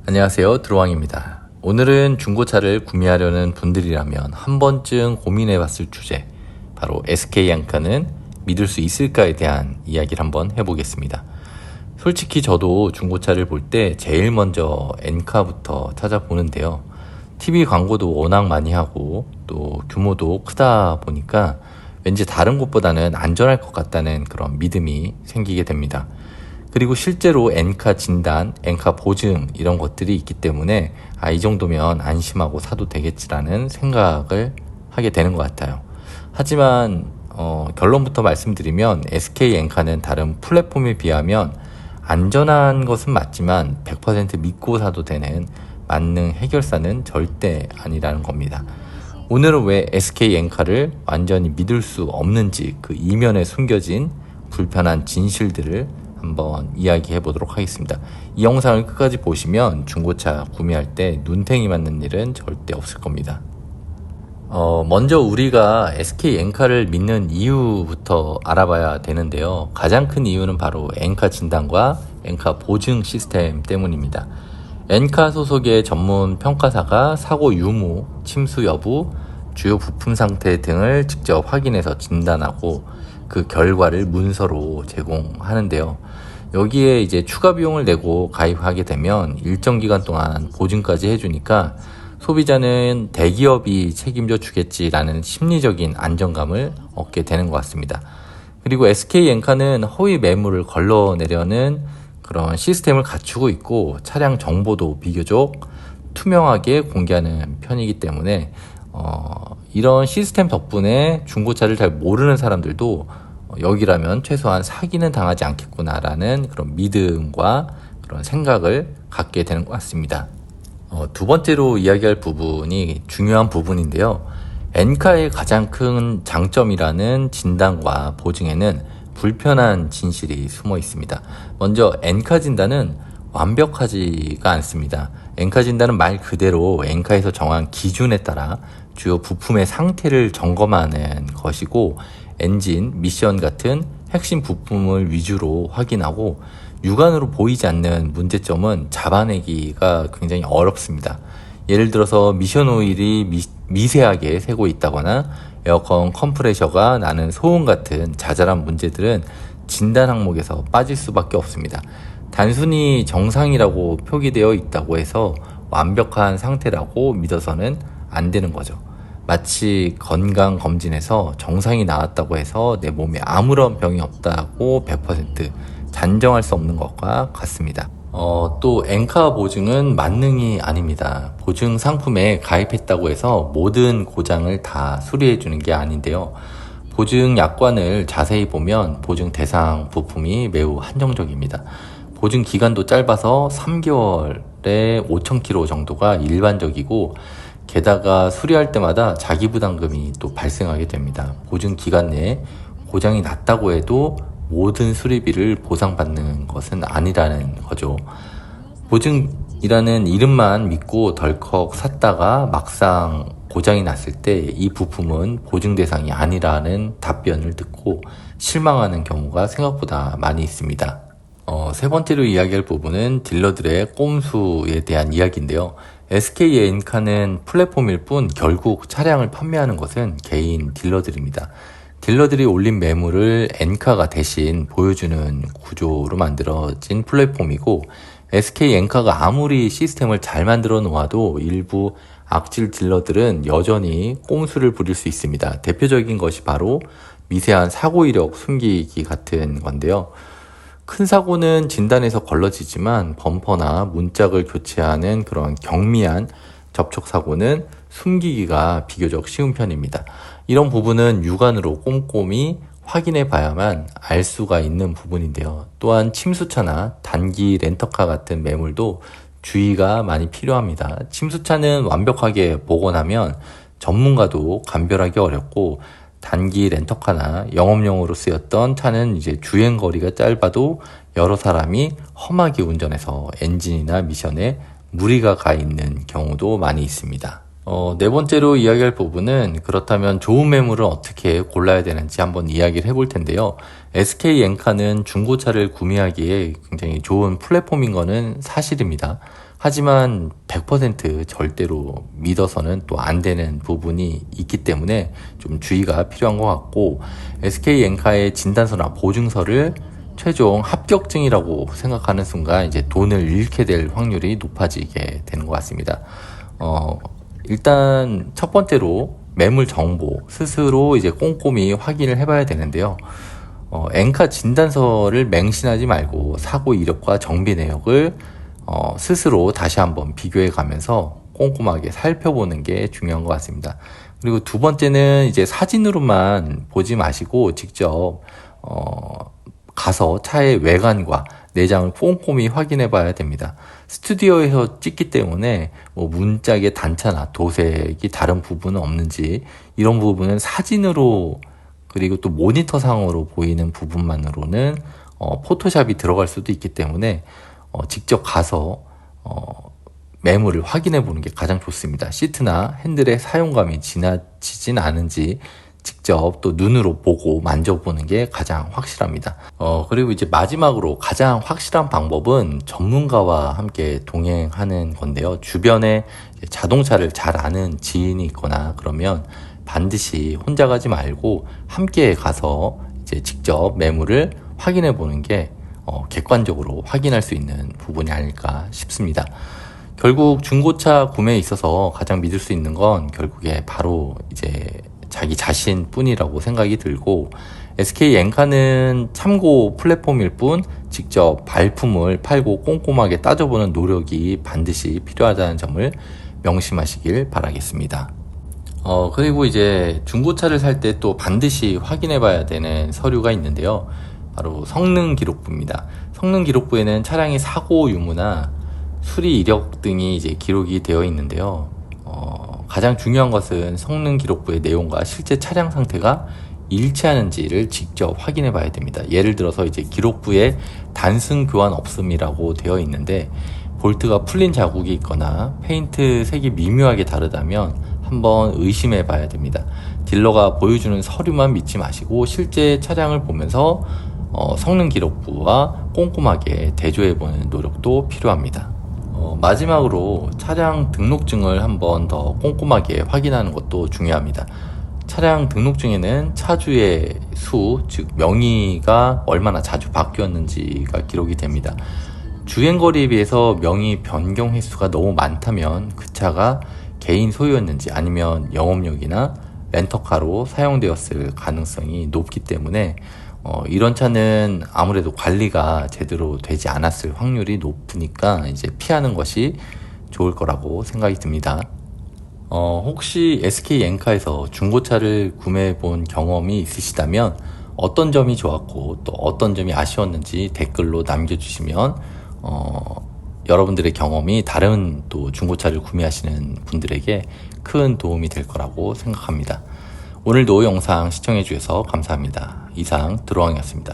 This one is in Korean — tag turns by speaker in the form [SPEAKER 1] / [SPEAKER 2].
[SPEAKER 1] 안녕하세요, 드로왕입니다. 오늘은 중고차를 구매하려는 분들이라면 한 번쯤 고민해 봤을 주제, 바로 SK엔카는 믿을 수 있을까에 대한 이야기를 한번 해보겠습니다. 솔직히 저도 중고차를 볼 때 제일 먼저 엔카부터 찾아보는데요. TV 광고도 워낙 많이 하고 또 규모도 크다 보니까 왠지 다른 곳보다는 안전할 것 같다는 그런 믿음이 생기게 됩니다. 그리고 실제로 엔카 진단, 엔카 보증 이런 것들이 있기 때문에 이 정도면 안심하고 사도 되겠지라는 생각을 하게 되는 것 같아요. 하지만 결론부터 말씀드리면 SK 엔카는 다른 플랫폼에 비하면 안전한 것은 맞지만 100% 믿고 사도 되는 만능 해결사는 절대 아니라는 겁니다. 오늘은 왜 SK 엔카를 완전히 믿을 수 없는지 그 이면에 숨겨진 불편한 진실들을 한번 이야기해 보도록 하겠습니다. 이 영상을 끝까지 보시면 중고차 구매할 때 눈탱이 맞는 일은 절대 없을 겁니다. 먼저 우리가 SK 엔카를 믿는 이유부터 알아봐야 되는데요. 가장 큰 이유는 바로 엔카 진단과 엔카 보증 시스템 때문입니다. 엔카 소속의 전문 평가사가 사고 유무, 침수 여부, 주요 부품 상태 등을 직접 확인해서 진단하고 그 결과를 문서로 제공하는데요. 여기에 이제 추가 비용을 내고 가입하게 되면 일정 기간 동안 보증까지 해주니까 소비자는 대기업이 책임져 주겠지라는 심리적인 안정감을 얻게 되는 것 같습니다. 그리고 SK엔카는 허위 매물을 걸러내려는 그런 시스템을 갖추고 있고 차량 정보도 비교적 투명하게 공개하는 편이기 때문에 이런 시스템 덕분에 중고차를 잘 모르는 사람들도 여기라면 최소한 사기는 당하지 않겠구나라는 그런 믿음과 그런 생각을 갖게 되는 것 같습니다. 두 번째로 이야기할 부분이 중요한 부분인데요. 엔카의 가장 큰 장점이라는 진단과 보증에는 불편한 진실이 숨어 있습니다. 먼저 엔카 진단은 완벽하지가 않습니다. 엔카 진단은 말 그대로 엔카에서 정한 기준에 따라 주요 부품의 상태를 점검하는 것이고 엔진, 미션 같은 핵심 부품을 위주로 확인하고 육안으로 보이지 않는 문제점은 잡아내기가 굉장히 어렵습니다. 예를 들어서 미션 오일이 미세하게 새고 있다거나 에어컨 컴프레셔가 나는 소음 같은 자잘한 문제들은 진단 항목에서 빠질 수밖에 없습니다. 단순히 정상이라고 표기되어 있다고 해서 완벽한 상태라고 믿어서는 안 되는 거죠. 마치 건강검진에서 정상이 나왔다고 해서 내 몸에 아무런 병이 없다고 100% 단정할 수 없는 것과 같습니다. 또 엔카 보증은 만능이 아닙니다. 보증 상품에 가입했다고 해서 모든 고장을 다 수리해 주는 게 아닌데요. 보증 약관을 자세히 보면 보증 대상 부품이 매우 한정적입니다. 보증 기간도 짧아서 3개월에 5,000km 정도가 일반적이고 게다가 수리할 때마다 자기부담금이 또 발생하게 됩니다. 보증 기간 내에 고장이 났다고 해도 모든 수리비를 보상받는 것은 아니라는 거죠. 보증이라는 이름만 믿고 덜컥 샀다가 막상 고장이 났을 때 이 부품은 보증 대상이 아니라는 답변을 듣고 실망하는 경우가 생각보다 많이 있습니다. 세 번째로 이야기할 부분은 딜러들의 꼼수에 대한 이야기인데요. SK엔카는 플랫폼일 뿐 결국 차량을 판매하는 것은 개인 딜러들입니다. 딜러들이 올린 매물을 엔카가 대신 보여주는 구조로 만들어진 플랫폼이고 SK엔카가 아무리 시스템을 잘 만들어 놓아도 일부 악질 딜러들은 여전히 꼼수를 부릴 수 있습니다. 대표적인 것이 바로 미세한 사고 이력 숨기기 같은 건데요. 큰 사고는 진단에서 걸러지지만 범퍼나 문짝을 교체하는 그런 경미한 접촉 사고는 숨기기가 비교적 쉬운 편입니다. 이런 부분은 육안으로 꼼꼼히 확인해 봐야만 알 수가 있는 부분인데요. 또한 침수차나 단기 렌터카 같은 매물도 주의가 많이 필요합니다. 침수차는 완벽하게 복원하면 전문가도 감별하기 어렵고 단기 렌터카나 영업용으로 쓰였던 차는 이제 주행거리가 짧아도 여러 사람이 험하게 운전해서 엔진이나 미션에 무리가 가 있는 경우도 많이 있습니다. 네 번째로 이야기할 부분은 그렇다면 좋은 매물을 어떻게 골라야 되는지 한번 이야기를 해볼 텐데요. SK엔카는 중고차를 구매하기에 굉장히 좋은 플랫폼인 거는 사실입니다. 하지만 100% 절대로 믿어서는 또 안 되는 부분이 있기 때문에 좀 주의가 필요한 것 같고, SK엔카의 진단서나 보증서를 최종 합격증이라고 생각하는 순간 이제 돈을 잃게 될 확률이 높아지게 되는 것 같습니다. 일단 첫 번째로 매물 정보 스스로 이제 꼼꼼히 확인을 해봐야 되는데요. 엔카 진단서를 맹신하지 말고 사고 이력과 정비 내역을 스스로 다시 한번 비교해 가면서 꼼꼼하게 살펴보는 게 중요한 것 같습니다. 그리고 두 번째는 이제 사진으로만 보지 마시고 직접 가서 차의 외관과 내장을 꼼꼼히 확인해 봐야 됩니다. 스튜디오에서 찍기 때문에 뭐 문짝의 단차나 도색이 다른 부분은 없는지, 이런 부분은 사진으로 그리고 또 모니터상으로 보이는 부분만으로는 포토샵이 들어갈 수도 있기 때문에 직접 가서 매물을 확인해 보는 게 가장 좋습니다. 시트나 핸들의 사용감이 지나치진 않은지 직접 또 눈으로 보고 만져보는 게 가장 확실합니다. 그리고 이제 마지막으로 가장 확실한 방법은 전문가와 함께 동행하는 건데요. 주변에 자동차를 잘 아는 지인이 있거나 그러면 반드시 혼자 가지 말고 함께 가서 이제 직접 매물을 확인해 보는 게 객관적으로 확인할 수 있는 부분이 아닐까 싶습니다. 결국 중고차 구매에 있어서 가장 믿을 수 있는 건 결국에 바로 이제 자기 자신 뿐이라고 생각이 들고, SK엔카는 참고 플랫폼일 뿐 직접 발품을 팔고 꼼꼼하게 따져보는 노력이 반드시 필요하다는 점을 명심하시길 바라겠습니다. 그리고 이제 중고차를 살 때 또 반드시 확인해 봐야 되는 서류가 있는데요. 바로 성능 기록부입니다. 성능 기록부에는 차량의 사고 유무나 수리 이력 등이 이제 기록이 되어 있는데요. 가장 중요한 것은 성능 기록부의 내용과 실제 차량 상태가 일치하는지를 직접 확인해 봐야 됩니다. 예를 들어서 이제 기록부에 단순 교환 없음이라고 되어 있는데 볼트가 풀린 자국이 있거나 페인트 색이 미묘하게 다르다면 한번 의심해 봐야 됩니다. 딜러가 보여주는 서류만 믿지 마시고 실제 차량을 보면서 성능 기록부와 꼼꼼하게 대조해 보는 노력도 필요합니다. 마지막으로 차량 등록증을 한번 더 꼼꼼하게 확인하는 것도 중요합니다. 차량 등록증에는 차주의 수, 즉 명의가 얼마나 자주 바뀌었는지가 기록이 됩니다. 주행거리에 비해서 명의 변경 횟수가 너무 많다면 그 차가 개인 소유였는지 아니면 영업용이나 렌터카로 사용되었을 가능성이 높기 때문에 이런 차는 아무래도 관리가 제대로 되지 않았을 확률이 높으니까 이제 피하는 것이 좋을 거라고 생각이 듭니다. 혹시 SK엔카에서 중고차를 구매해 본 경험이 있으시다면 어떤 점이 좋았고 또 어떤 점이 아쉬웠는지 댓글로 남겨주시면 여러분들의 경험이 다른 또 중고차를 구매하시는 분들에게 큰 도움이 될 거라고 생각합니다. 오늘도 영상 시청해 주셔서 감사합니다. 이상 드로왕이었습니다.